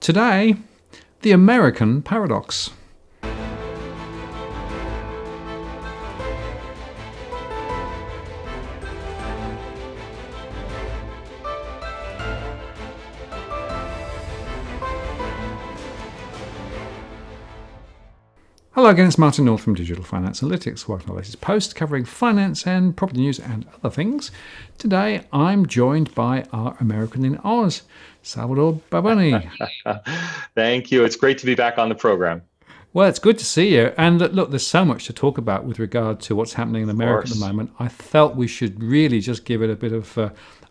Today, the American paradox. Hello again, it's Martin North from Digital Finance Analytics, working on the latest post covering finance and property news and other things. Today, I'm joined by our American in Oz, Salvatore Babones. Thank you. It's great to be back on the program. Well, it's good to see you. And look, there's so much to talk about with regard to what's happening in America at the moment. I felt we should really just give it a bit of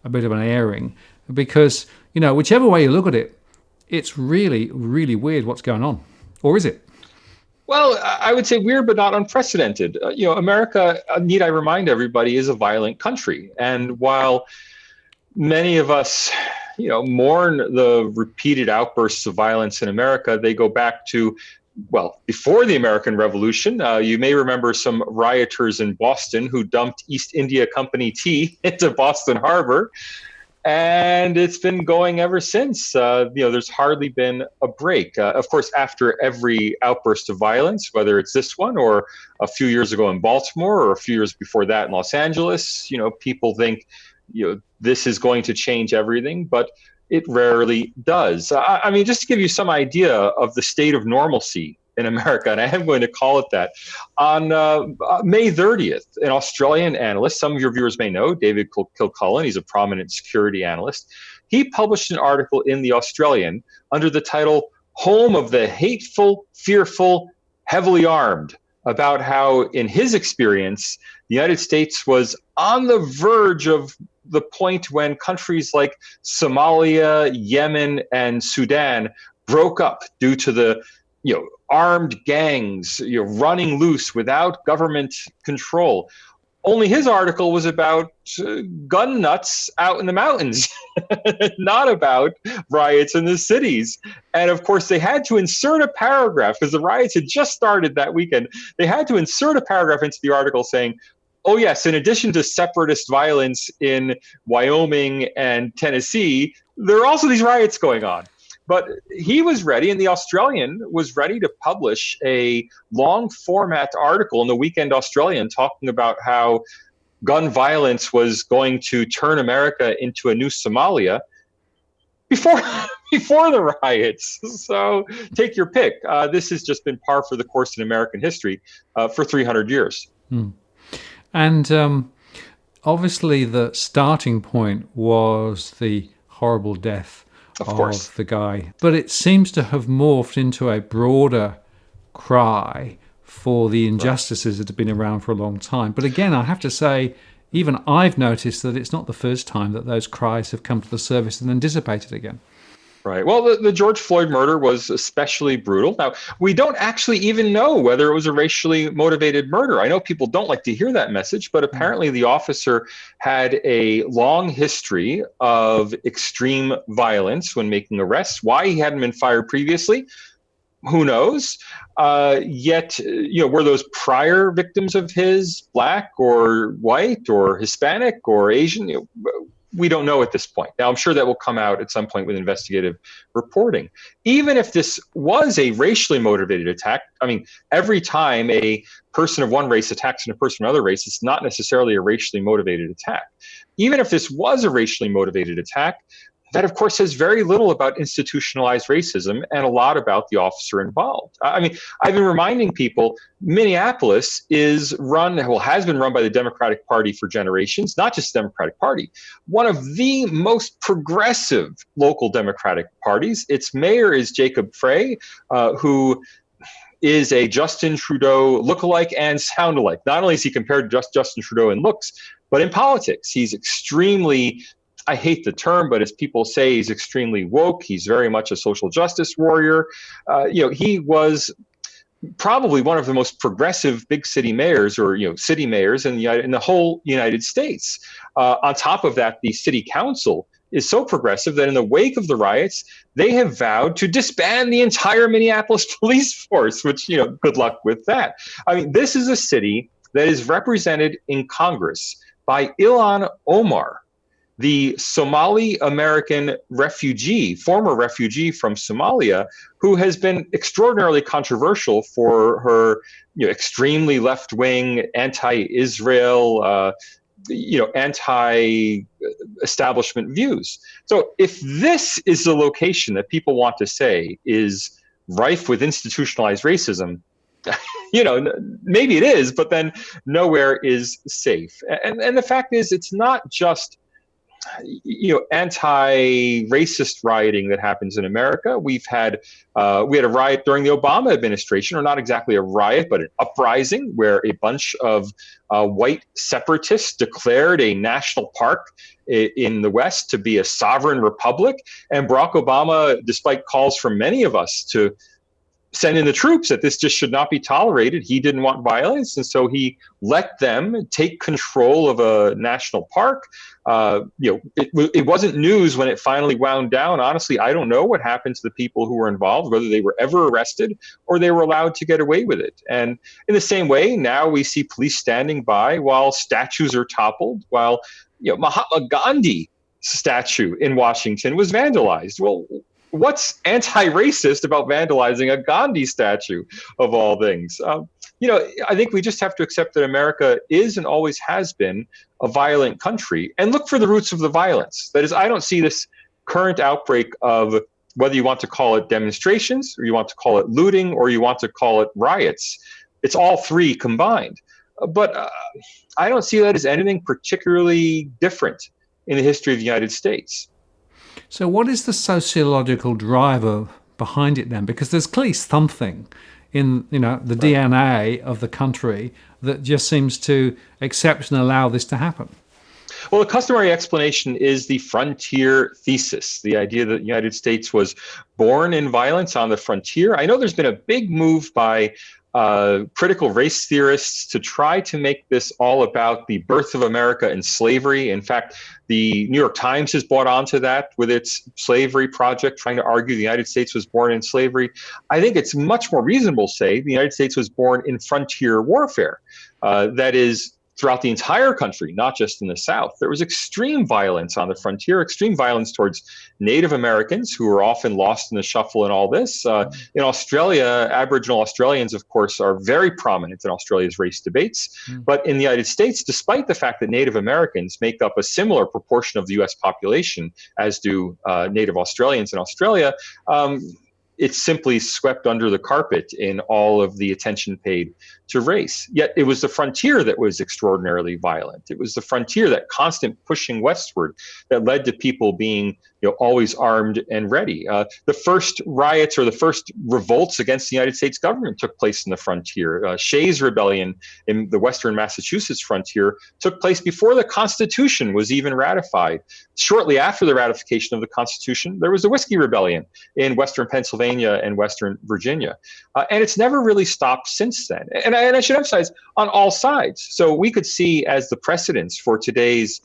an airing because, whichever way you look at it, it's really, really weird what's going on. Or is it? Well, I would say weird, but not unprecedented. America, need I remind everybody, is a violent country. And while many of us, mourn the repeated outbursts of violence in America, they go back to, before the American Revolution. You may remember some rioters in Boston who dumped East India Company tea into Boston Harbor. And it's been going ever since. There's hardly been a break. Of course, after every outburst of violence, whether it's this one or a few years ago in Baltimore or a few years before that in Los Angeles, people think, this is going to change everything, but it rarely does. Just to give you some idea of the state of normalcy in America, and I am going to call it that. On May 30th, an Australian analyst, some of your viewers may know, David Kilcullen, he's a prominent security analyst, he published an article in The Australian under the title, "Home of the Hateful, Fearful, Heavily Armed," about how, in his experience, the United States was on the verge of the point when countries like Somalia, Yemen, and Sudan broke up due to the armed gangs, running loose without government control. Only his article was about gun nuts out in the mountains, not about riots in the cities. And of course, they had to insert a paragraph because the riots had just started that weekend. They had to insert a paragraph into the article saying, oh yes, in addition to separatist violence in Wyoming and Tennessee, there are also these riots going on. But he was ready, and The Australian was ready to publish a long format article in the Weekend Australian talking about how gun violence was going to turn America into a new Somalia before the riots. So take your pick. This has just been par for the course in American history for 300 years. And obviously the starting point was the horrible death of the guy. But it seems to have morphed into a broader cry for the injustices that have been around for a long time. But again, I have to say, even I've noticed that it's not the first time that those cries have come to the surface and then dissipated again. Right. Well, the George Floyd murder was especially brutal. Now, we don't actually even know whether it was a racially motivated murder. I know people don't like to hear that message, but apparently the officer had a long history of extreme violence when making arrests. Why he hadn't been fired previously, who knows? Yet, were those prior victims of his Black or white or Hispanic or Asian? We don't know at this point. Now, I'm sure that will come out at some point with investigative reporting. Even if this was a racially motivated attack, every time a person of one race attacks a person of another race, it's not necessarily a racially motivated attack. Even if this was a racially motivated attack, that, of course, says very little about institutionalized racism and a lot about the officer involved. I've been reminding people Minneapolis has been run by the Democratic Party for generations, not just the Democratic Party, one of the most progressive local Democratic parties. Its mayor is Jacob Frey, who is a Justin Trudeau lookalike and sound-alike. Not only is he compared to Justin Trudeau in looks, but in politics. He's extremely, I hate the term, but as people say, he's extremely woke. He's very much a social justice warrior. He was probably one of the most progressive big city mayors or city mayors in the whole United States. On top of that, the city council is so progressive that in the wake of the riots, they have vowed to disband the entire Minneapolis police force, which, good luck with that. This is a city that is represented in Congress by Ilhan Omar, the Somali American refugee, former refugee from Somalia, who has been extraordinarily controversial for her, extremely left-wing, anti-Israel, anti-establishment views. So if this is the location that people want to say is rife with institutionalized racism, maybe it is, but then nowhere is safe. And the fact is, it's not just anti-racist rioting that happens in America. We had a riot during the Obama administration, or not exactly a riot, but an uprising where a bunch of white separatists declared a national park in the West to be a sovereign republic. And Barack Obama, despite calls from many of us to send in the troops, that this just should not be tolerated, he didn't want violence, and so he let them take control of a national park. It wasn't news when it finally wound down. Honestly, I don't know what happened to the people who were involved, whether they were ever arrested or they were allowed to get away with it. And in the same way, now we see police standing by while statues are toppled, while Mahatma Gandhi statue in Washington was vandalized. Well, what's anti-racist about vandalizing a Gandhi statue, of all things? I think we just have to accept that America is and always has been a violent country, and look for the roots of the violence. That is, I don't see this current outbreak of, whether you want to call it demonstrations, or you want to call it looting, or you want to call it riots. It's all three combined. But I don't see that as anything particularly different in the history of the United States. So what is the sociological driver behind it then? Because there's clearly something in the DNA of the country that just seems to accept and allow this to happen. Well, the customary explanation is the frontier thesis, the idea that the United States was born in violence on the frontier. I know there's been a big move by critical race theorists to try to make this all about the birth of America and slavery. In fact, the New York Times has bought onto that with its slavery project, trying to argue the United States was born in slavery. I think it's much more reasonable to say the United States was born in frontier warfare. That is, throughout the entire country, not just in the South. There was extreme violence on the frontier, extreme violence towards Native Americans, who were often lost in the shuffle in all this. In Australia, Aboriginal Australians, of course, are very prominent in Australia's race debates. But in the United States, despite the fact that Native Americans make up a similar proportion of the US population, as do Native Australians in Australia, it's simply swept under the carpet in all of the attention paid to race. Yet it was the frontier that was extraordinarily violent. It was the frontier, that constant pushing westward, that led to people being always armed and ready. The first riots, or the first revolts against the United States government, took place in the frontier. Shays' Rebellion in the western Massachusetts frontier took place before the Constitution was even ratified. Shortly after the ratification of the Constitution, there was the Whiskey Rebellion in western Pennsylvania and western Virginia. And it's never really stopped since then. And I should emphasize, on all sides. So we could see as the precedents for today's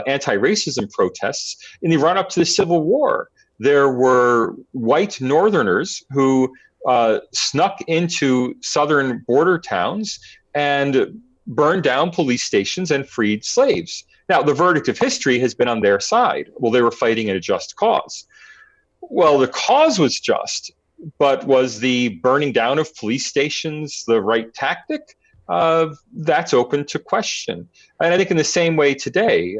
anti-racism protests, in the run-up to the Civil War, there were white Northerners who snuck into southern border towns and burned down police stations and freed slaves. Now, the verdict of history has been on their side. Well, they were fighting in a just cause. Well, the cause was just, but was the burning down of police stations the right tactic? That's open to question. And I think in the same way today,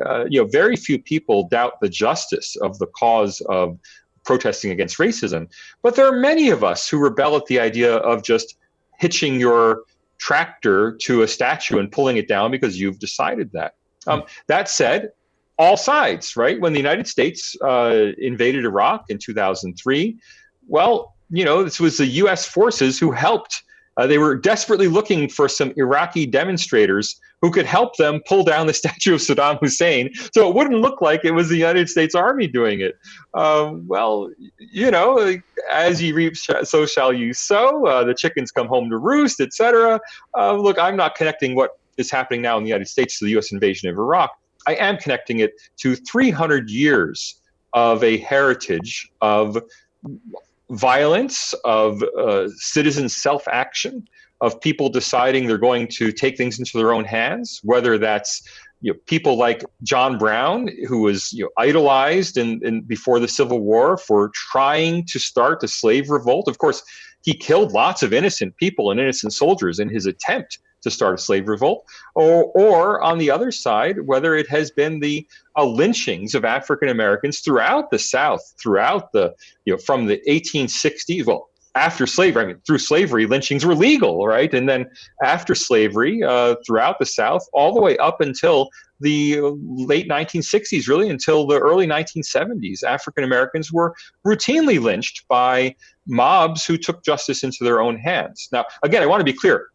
very few people doubt the justice of the cause of protesting against racism. But there are many of us who rebel at the idea of just hitching your tractor to a statue and pulling it down because you've decided that. That said, all sides, right? When the United States invaded Iraq in 2003, well, this was the U.S. forces who helped. They were desperately looking for some Iraqi demonstrators who could help them pull down the statue of Saddam Hussein, so it wouldn't look like it was the United States Army doing it. As you reap, so shall you sow. The chickens come home to roost, etc. Look, I'm not connecting what is happening now in the United States to the U.S. invasion of Iraq. I am connecting it to 300 years of a heritage of violence, of citizen self-action, of people deciding they're going to take things into their own hands, whether that's people like John Brown, who was idolized in before the Civil War for trying to start a slave revolt. Of course, he killed lots of innocent people and innocent soldiers in his attempt to start a slave revolt, or on the other side, whether it has been the lynchings of African Americans throughout the South, throughout the, from the 1860s, well, after slavery, through slavery, lynchings were legal, right? And then after slavery, throughout the South, all the way up until the late 1960s, really until the early 1970s, African Americans were routinely lynched by mobs who took justice into their own hands. Now, again, I want to be clear.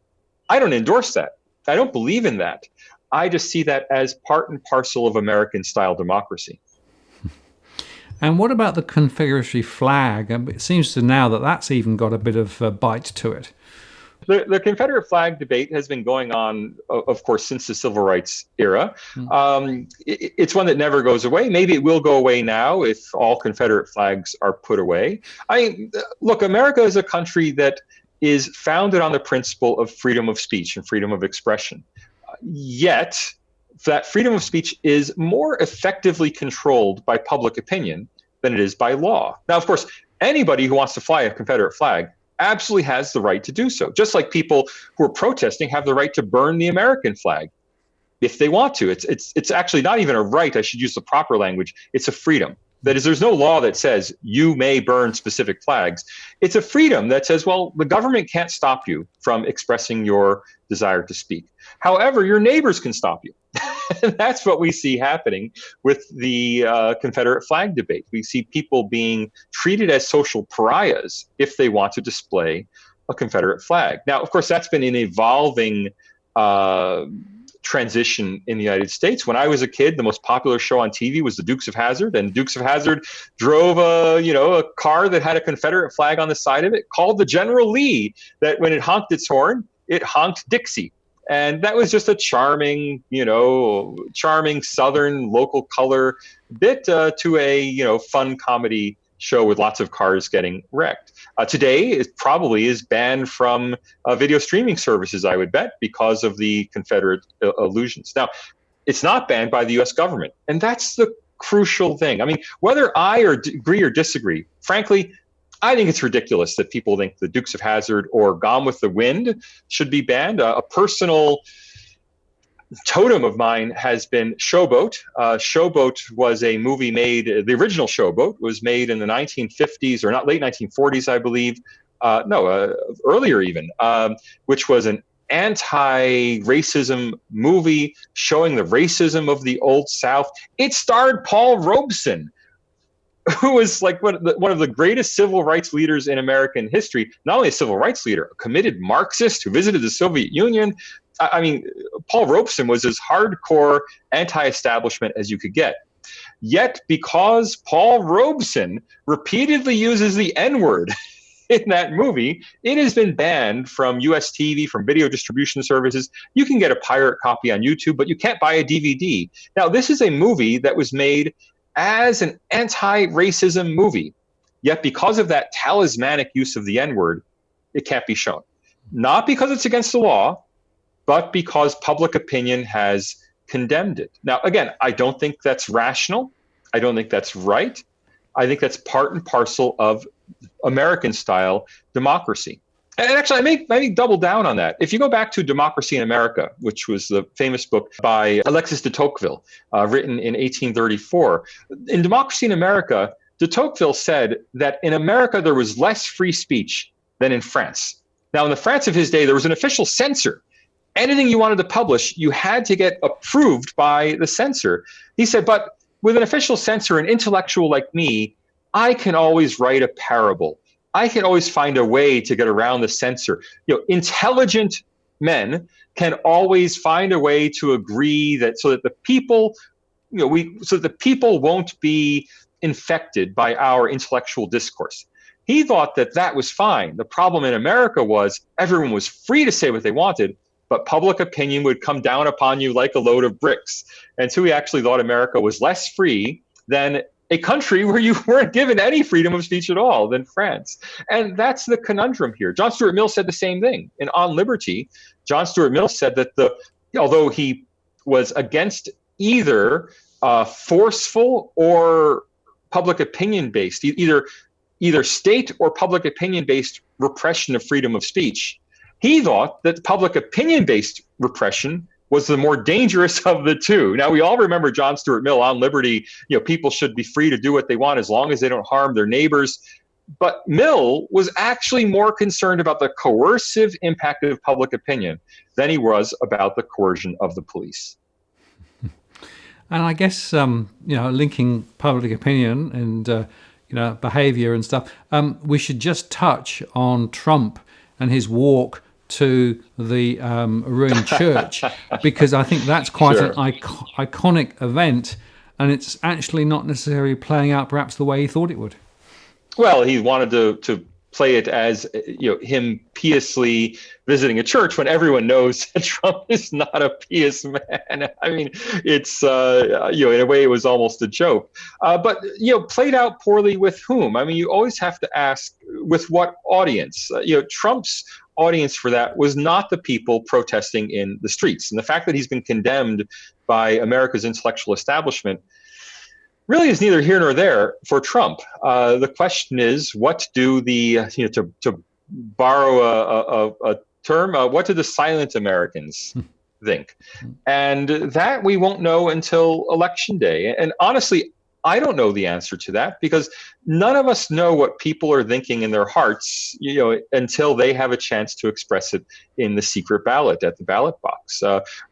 I don't endorse that. I don't believe in that. I just see that as part and parcel of American-style democracy. And what about the Confederate flag? It seems to now that that's even got a bit of a bite to it. The Confederate flag debate has been going on, of course, since the Civil Rights era. It's one that never goes away. Maybe it will go away now if all Confederate flags are put away. Look, America is a country that is founded on the principle of freedom of speech and freedom of expression. Yet, that freedom of speech is more effectively controlled by public opinion than it is by law. Now, of course, anybody who wants to fly a Confederate flag absolutely has the right to do so, just like people who are protesting have the right to burn the American flag if they want to. It's actually not even a right. I should use the proper language. It's a freedom. That is, there's no law that says you may burn specific flags. It's a freedom that says, well, the government can't stop you from expressing your desire to speak. However, your neighbors can stop you. And that's what we see happening with the Confederate flag debate. We see people being treated as social pariahs if they want to display a Confederate flag. Now, of course, that's been an evolving transition in the United States. When I was a kid, the most popular show on TV was the Dukes of Hazzard, and Dukes of Hazzard drove a car that had a Confederate flag on the side of it called the General Lee, that when it honked its horn, it honked Dixie. And that was just a charming Southern local color bit to a, fun comedy show with lots of cars getting wrecked. Today, it probably is banned from video streaming services, I would bet, because of the Confederate allusions. Now, it's not banned by the U.S. government, and that's the crucial thing. I mean, whether I agree or disagree, frankly, I think it's ridiculous that people think the Dukes of Hazzard or Gone with the Wind should be banned. A personal totem of mine has been Showboat. Showboat was a movie made, the original Showboat was made in the 1950s, or not, late 1940s, I believe. Earlier even, which was an anti-racism movie showing the racism of the Old South. It starred Paul Robeson, who was like one of the greatest civil rights leaders in American history. Not only a civil rights leader, a committed Marxist who visited the Soviet Union. I mean, Paul Robeson was as hardcore anti-establishment as you could get. Yet, because Paul Robeson repeatedly uses the N-word in that movie, it has been banned from US TV, from video distribution services. You can get a pirate copy on YouTube, but you can't buy a DVD. Now, this is a movie that was made as an anti-racism movie. Yet, because of that talismanic use of the N-word, it can't be shown. Not because it's against the law, but because public opinion has condemned it. Now, again, I don't think that's rational. I don't think that's right. I think that's part and parcel of American-style democracy. And actually, I may double down on that. If you go back to Democracy in America, which was the famous book by Alexis de Tocqueville, written in 1834, in Democracy in America, de Tocqueville said that in America there was less free speech than in France. Now, in the France of his day, there was an official censor. Anything you wanted to publish, you had to get approved by the censor. He said, but with an official censor, an intellectual like me, I can always write a parable. I can always find a way to get around the censor. Intelligent men can always find a way to agree that so that the people, so that the people won't be infected by our intellectual discourse. He thought that that was fine. The problem in America was everyone was free to say what they wanted, but public opinion would come down upon you like a load of bricks. And so he actually thought America was less free than a country where you weren't given any freedom of speech at all, than France. And that's the conundrum here. John Stuart Mill said the same thing. In On Liberty, John Stuart Mill said that although he was against either forceful or public opinion based, either state or public opinion based repression of freedom of speech. He thought that public opinion based repression was the more dangerous of the two. Now, we all remember John Stuart Mill on liberty. People should be free to do what they want as long as they don't harm their neighbors. But Mill was actually more concerned about the coercive impact of public opinion than he was about the coercion of the police. And I guess, linking public opinion and, behavior and stuff, we should just touch on Trump and his walk to the ruined church, because I think that's quite an iconic event, and it's actually not necessarily playing out perhaps the way he thought it would. Well, he wanted to play it as him piously visiting a church when everyone knows that Trump is not a pious man. I mean, it's in a way it was almost a joke, but played out poorly with whom? I mean, you always have to ask with what audience. Trump's audience for that was not the people protesting in the streets, and the fact that he's been condemned by America's intellectual establishment really is neither here nor there for Trump. The question is, what do to borrow a term, what do the silent Americans think? And that we won't know until Election Day. And honestly, I don't know the answer to that, because none of us know what people are thinking in their hearts, until they have a chance to express it in the secret ballot at the ballot box.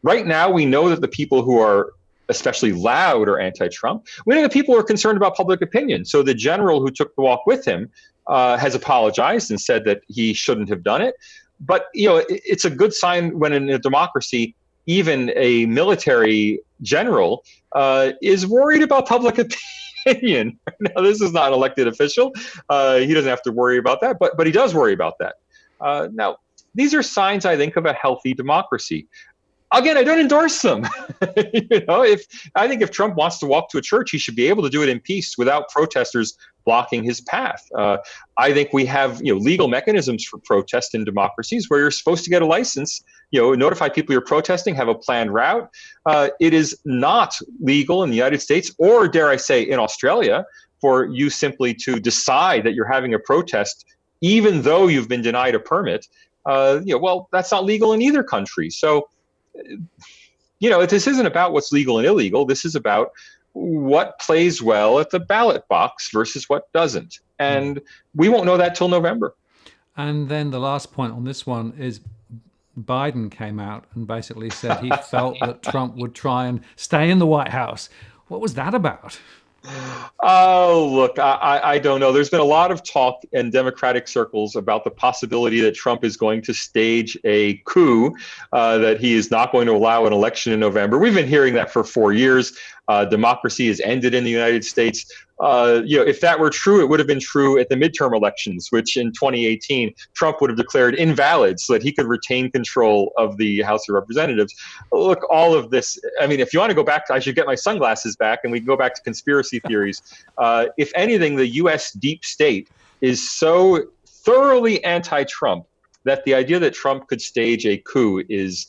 Right now, we know that the people who are especially loud or anti-Trump, we know that people are concerned about public opinion. So the general who took the walk with him has apologized and said that he shouldn't have done it. But it's a good sign when in a democracy, even a military general is worried about public opinion. Now, this is not an elected official. He doesn't have to worry about that, but he does worry about that. Now, these are signs, I think, of a healthy democracy. Again, I don't endorse them. I think if Trump wants to walk to a church, he should be able to do it in peace without protesters blocking his path. I think we have legal mechanisms for protest in democracies where you're supposed to get a license, notify people you're protesting, have a planned route. It is not legal in the United States, or dare I say in Australia, for you simply to decide that you're having a protest even though you've been denied a permit. Well, that's not legal in either country. So this isn't about what's legal and illegal. This is about what plays well at the ballot box versus what doesn't. And we won't know that till November. And then the last point on this one is Biden came out and basically said he felt that Trump would try and stay in the White House. What was that about? Oh, look, I don't know. There's been a lot of talk in Democratic circles about the possibility that Trump is going to stage a coup, that he is not going to allow an election in November. We've been hearing that for 4 years. Democracy has ended in the United States. If that were true, it would have been true at the midterm elections, which in 2018, Trump would have declared invalid so that he could retain control of the House of Representatives. Look, all of this, I mean, if you want to go back, I should get my sunglasses back and we can go back to conspiracy theories. If anything, the U.S. deep state is so thoroughly anti-Trump that the idea that Trump could stage a coup is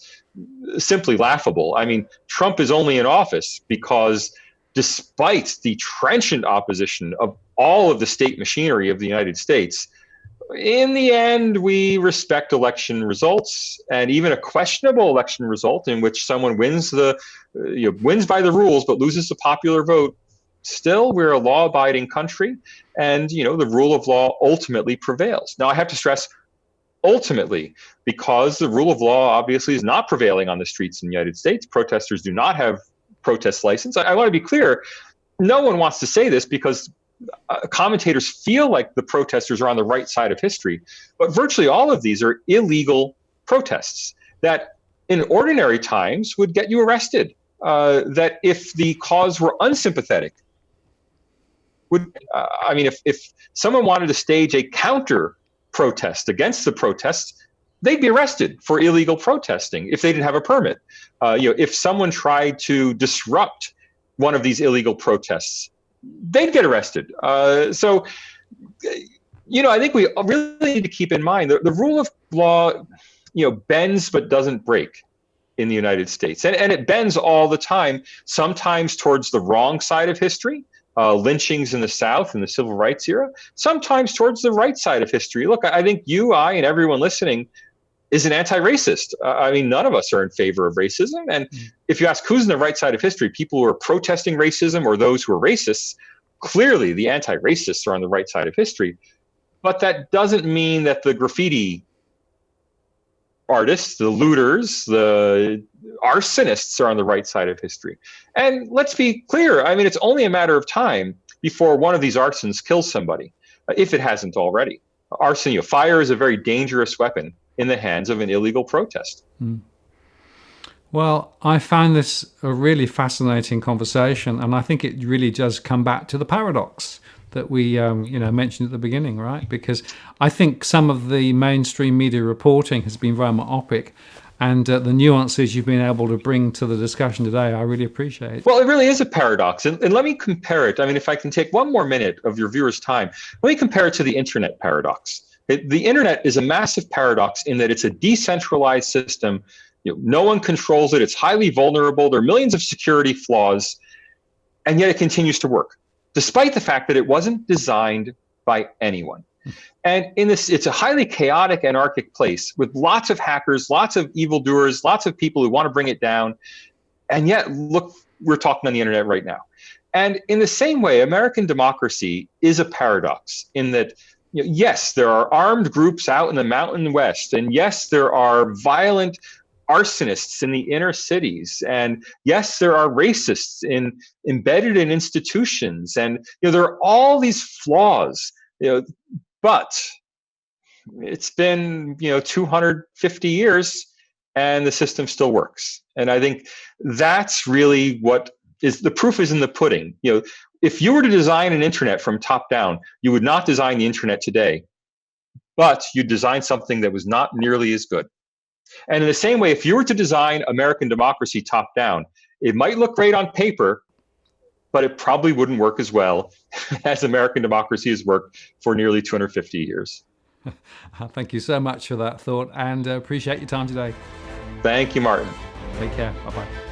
simply laughable. I mean, Trump is only in office because despite the trenchant opposition of all of the state machinery of the United States, in the end, we respect election results, and even a questionable election result in which someone wins wins by the rules but loses the popular vote. Still, we're a law-abiding country, and the rule of law ultimately prevails. Now, I have to stress ultimately, because the rule of law obviously is not prevailing on the streets in the United States. Protesters do not have protest license. I want to be clear. No one wants to say this because commentators feel like the protesters are on the right side of history, but virtually all of these are illegal protests that in ordinary times would get you arrested, that if the cause were unsympathetic, if someone wanted to stage a counter protest against the protests, they'd be arrested for illegal protesting if they didn't have a permit. If someone tried to disrupt one of these illegal protests, they'd get arrested. I think we really need to keep in mind the rule of law, bends but doesn't break in the United States. And it bends all the time, sometimes towards the wrong side of history, lynchings in the South in the civil rights era, sometimes towards the right side of history. Look, I think you, I, and everyone listening is an anti-racist. I mean, none of us are in favor of racism. And if you ask who's on the right side of history, people who are protesting racism or those who are racists, clearly the anti-racists are on the right side of history. But that doesn't mean that the graffiti artists, the looters, the arsonists are on the right side of history. And let's be clear, I mean, it's only a matter of time before one of these arsons kills somebody, if it hasn't already. Arson, fire is a very dangerous weapon in the hands of an illegal protest. Well, I found this a really fascinating conversation, and I think it really does come back to the paradox that we mentioned at the beginning, right? Because I think some of the mainstream media reporting has been very myopic, and the nuances you've been able to bring to the discussion today, I really appreciate. Well, it really is a paradox. And let me compare it. I mean, if I can take one more minute of your viewers' time, let me compare it to the internet paradox. The internet is a massive paradox in that it's a decentralized system. No one controls it. It's highly vulnerable. There are millions of security flaws, and yet it continues to work, despite the fact that it wasn't designed by anyone. And in this, it's a highly chaotic, anarchic place with lots of hackers, lots of evildoers, lots of people who want to bring it down. And yet, look, we're talking on the internet right now. And in the same way, American democracy is a paradox in that, yes, there are armed groups out in the Mountain West, and yes, there are violent arsonists in the inner cities, and yes, there are racists embedded in institutions, and there are all these flaws. But it's been 250 years, and the system still works. And I think that's really what is the proof is in the pudding. If you were to design an internet from top down, you would not design the internet today, but you'd design something that was not nearly as good. And in the same way, if you were to design American democracy top down, it might look great on paper, but it probably wouldn't work as well as American democracy has worked for nearly 250 years. Thank you so much for that thought, and appreciate your time today. Thank you, Martin. Take care. Bye-bye.